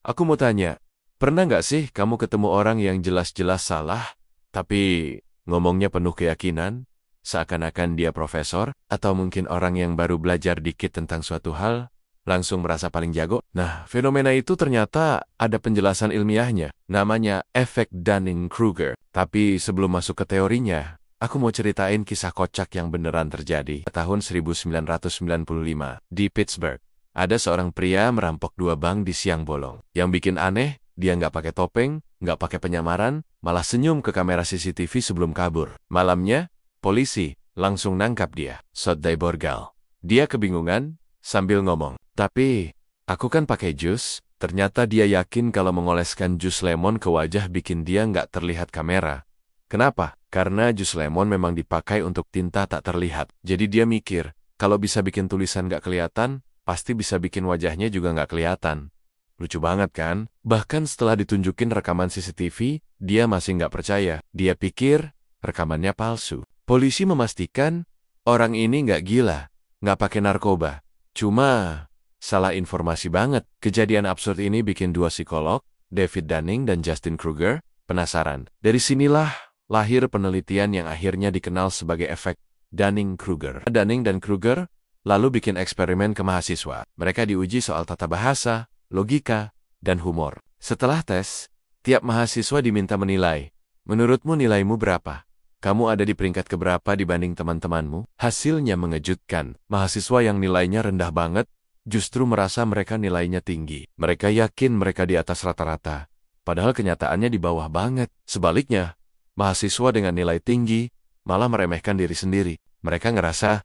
Aku mau tanya, pernah nggak sih kamu ketemu orang yang jelas-jelas salah, tapi ngomongnya penuh keyakinan, seakan-akan dia profesor, atau mungkin orang yang baru belajar dikit tentang suatu hal, langsung merasa paling jago? Nah, fenomena itu ternyata ada penjelasan ilmiahnya, namanya efek Dunning-Kruger. Tapi sebelum masuk ke teorinya, aku mau ceritain kisah kocak yang beneran terjadi. Tahun 1995, di Pittsburgh, ada seorang pria merampok 2 bank di siang bolong. Yang bikin aneh, dia nggak pakai topeng, nggak pakai penyamaran, malah senyum ke kamera CCTV sebelum kabur. Malamnya, polisi langsung nangkap dia. Soddai Borgal. Dia kebingungan sambil ngomong, "Tapi, aku kan pakai jus." Ternyata dia yakin kalau mengoleskan jus lemon ke wajah bikin dia nggak terlihat kamera. Kenapa? Karena jus lemon memang dipakai untuk tinta tak terlihat. Jadi dia mikir, kalau bisa bikin tulisan nggak kelihatan, pasti bisa bikin wajahnya juga nggak kelihatan. Lucu banget kan? Bahkan setelah ditunjukin rekaman CCTV, dia masih nggak percaya. Dia pikir rekamannya palsu. Polisi memastikan orang ini nggak gila, nggak pakai narkoba. Cuma salah informasi banget. Kejadian absurd ini bikin 2 psikolog, David Dunning dan Justin Kruger, penasaran. Dari sinilah lahir penelitian yang akhirnya dikenal sebagai efek Dunning-Kruger. Dunning dan Kruger lalu bikin eksperimen ke mahasiswa. Mereka diuji soal tata bahasa, logika, dan humor. Setelah tes, tiap mahasiswa diminta menilai. Menurutmu nilaimu berapa? Kamu ada di peringkat keberapa dibanding teman-temanmu? Hasilnya mengejutkan. Mahasiswa yang nilainya rendah banget justru merasa mereka nilainya tinggi. Mereka yakin mereka di atas rata-rata, padahal kenyataannya di bawah banget. Sebaliknya, mahasiswa dengan nilai tinggi malah meremehkan diri sendiri. Mereka ngerasa,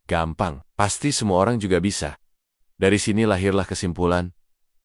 gampang, pasti semua orang juga bisa. Dari sini lahirlah kesimpulan,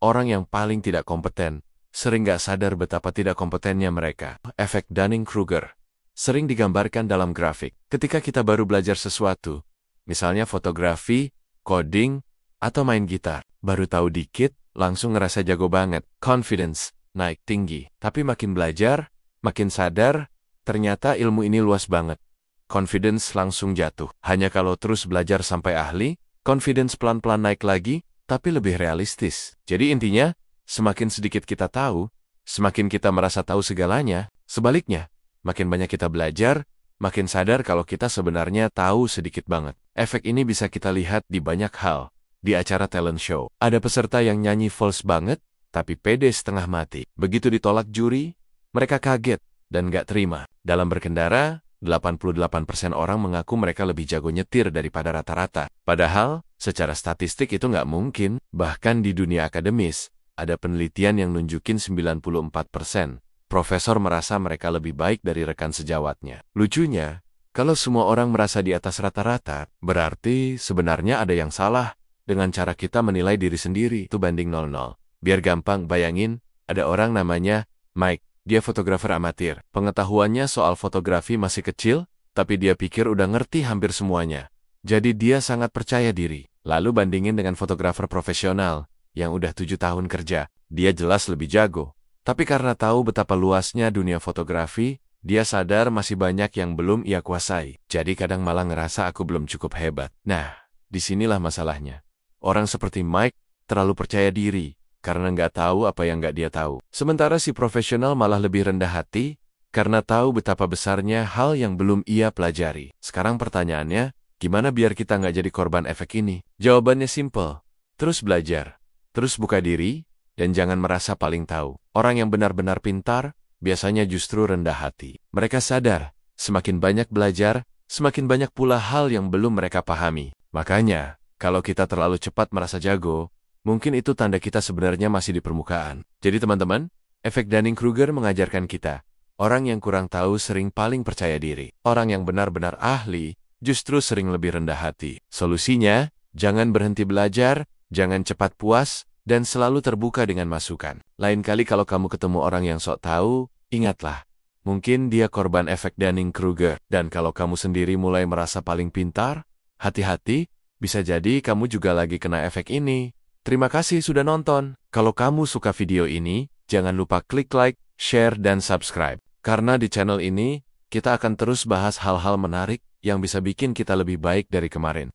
orang yang paling tidak kompeten sering gak sadar betapa tidak kompetennya mereka. Efek Dunning-Kruger sering digambarkan dalam grafik. Ketika kita baru belajar sesuatu, misalnya fotografi, coding, atau main gitar, baru tahu dikit, langsung ngerasa jago banget. Confidence naik tinggi. Tapi makin belajar, makin sadar, ternyata ilmu ini luas banget. Confidence langsung jatuh. Hanya kalau terus belajar sampai ahli, confidence pelan-pelan naik lagi, tapi lebih realistis. Jadi intinya, semakin sedikit kita tahu, semakin kita merasa tahu segalanya. Sebaliknya, makin banyak kita belajar, makin sadar kalau kita sebenarnya tahu sedikit banget. Efek ini bisa kita lihat di banyak hal. Di acara talent show, ada peserta yang nyanyi false banget, tapi pede setengah mati. Begitu ditolak juri, mereka kaget dan gak terima. Dalam berkendara, 88% orang mengaku mereka lebih jago nyetir daripada rata-rata. Padahal, secara statistik itu nggak mungkin. Bahkan di dunia akademis, ada penelitian yang nunjukin 94% profesor merasa mereka lebih baik dari rekan sejawatnya. Lucunya, kalau semua orang merasa di atas rata-rata, berarti sebenarnya ada yang salah dengan cara kita menilai diri sendiri. Itu banding 0,0. Biar gampang, bayangin, ada orang namanya Mike. Dia fotografer amatir. Pengetahuannya soal fotografi masih kecil, tapi dia pikir udah ngerti hampir semuanya. Jadi dia sangat percaya diri. Lalu bandingin dengan fotografer profesional yang udah 7 tahun kerja. Dia jelas lebih jago. Tapi karena tahu betapa luasnya dunia fotografi, dia sadar masih banyak yang belum ia kuasai. Jadi kadang malah ngerasa aku belum cukup hebat. Nah, disinilah masalahnya. Orang seperti Mike terlalu percaya diri karena nggak tahu apa yang nggak dia tahu. Sementara si profesional malah lebih rendah hati karena tahu betapa besarnya hal yang belum ia pelajari. Sekarang pertanyaannya, gimana biar kita nggak jadi korban efek ini? Jawabannya simple. Terus belajar, terus buka diri, dan jangan merasa paling tahu. Orang yang benar-benar pintar biasanya justru rendah hati. Mereka sadar, semakin banyak belajar, semakin banyak pula hal yang belum mereka pahami. Makanya, kalau kita terlalu cepat merasa jago, mungkin itu tanda kita sebenarnya masih di permukaan. Jadi teman-teman, efek Dunning-Kruger mengajarkan kita, orang yang kurang tahu sering paling percaya diri. Orang yang benar-benar ahli justru sering lebih rendah hati. Solusinya, jangan berhenti belajar, jangan cepat puas, dan selalu terbuka dengan masukan. Lain kali kalau kamu ketemu orang yang sok tahu, ingatlah, mungkin dia korban efek Dunning-Kruger. Dan kalau kamu sendiri mulai merasa paling pintar, hati-hati, bisa jadi kamu juga lagi kena efek ini. Terima kasih sudah nonton. Kalau kamu suka video ini, jangan lupa klik like, share, dan subscribe. Karena di channel ini, kita akan terus bahas hal-hal menarik yang bisa bikin kita lebih baik dari kemarin.